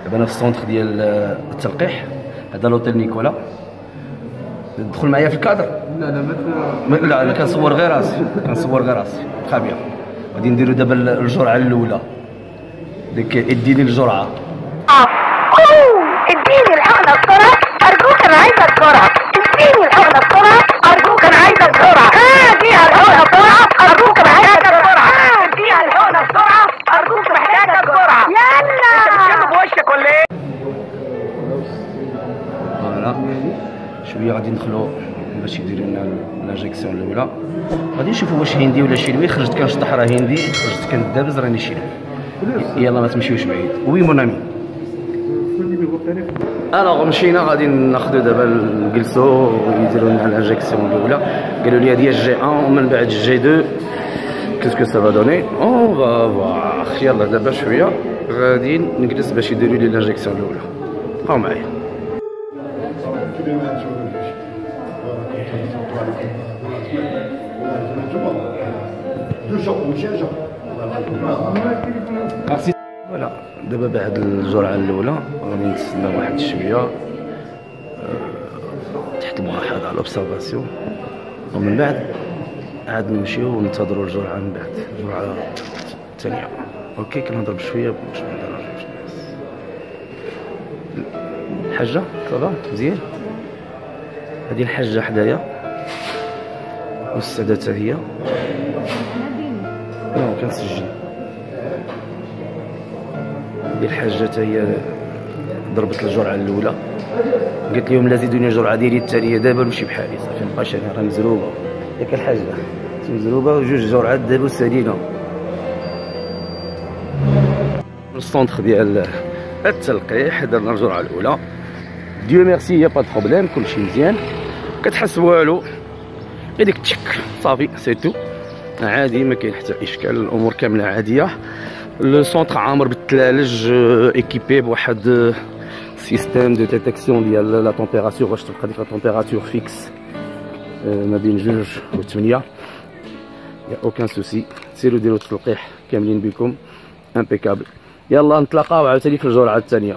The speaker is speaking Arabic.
دابا انا في السونتر ديال التلقيح. هذا لوطيل نيكولا. تدخل معايا في الكادر؟ لا انا كنصور غير راسي، بقى بيان. غادي نديرو دابا الجرعه الاولى. ديك اديني الجرعه. اديني الحقنه بسرعه ارجوك، انا عايزه بسرعه. اديني الحقنه بسرعه ارجوك، انا عايزه بسرعه. اديها الحقنه بسرعه ارجوك، محتاجه بسرعه. اديها الحقنه بسرعه ارجوك، محتاجه بسرعه. يلا بتشم بوشك ولا ايه؟ فوالا شويه غادي ندخلو باش يديروا لنا لاجيكسيون الاولى. غادي نشوفوا واش هندي ولا شيلوي. خرجت كنشطح راه هندي، خرجت كندابز راني شيلوي. يلا ما تمشيوش بعيد. وي مون امي. الوغ مشينا غادي ناخذوا دابا نجلسوا ويديروا لنا لاجيكسيون الاولى. قالوا لي هذه الجي 1 ومن بعد الجي 2 كيسكو سا فا دوني. اون فواخ يلا دابا شويه غادي نجلس باش يديروا لي لاجيكسيون الاولى. بقاو معايا. فوالا دابا بعد الجرعه الاولى غادي نتسنى واحد شويه تحت الملاحظه لوبسيرفاسيون، ومن بعد عاد نمشيو وننتظروا الجرعه من بعد الجرعه الثانيه. اوكي كنهضر بشويه باش ما نضربش الناس. الحاجه صافا مزيان. هذه الحاجه حدايا والساده حتى هي. كنسجل. هذه الحاجه حتى هي ضربت الجرعه الاولى، قلت لهم لا زيدوني الجرعه ديالي الثانيه دابا نمشي بحالي صافي. مابقاش انا راه مزروبه ياك الحاجه مزروبه وجوج جرعات دابا سالينا. السونتر ديال التلقيح درنا الجرعه الاولى. ديو ميرسي يا با بروبليم، كلشي مزيان. كتحس والو غير ديك تشك صافي سي تو عادي، ما كاين حتى اشكال. الامور كامله عاديه. لو سونتر عامر بالثلالج، ايكيبي بواحد سيستيم دو ديتيكسيون ديال لا تمبيراتور باش تبقى ديك لا تمبيراتور فيكس ما بين 2 و 8. يا اوكان سوسي. سيروا ديروا التلقيح كاملين بكم امبيكابل. يلا نتلاقاو عاوتاني في الجرعه الثانيه.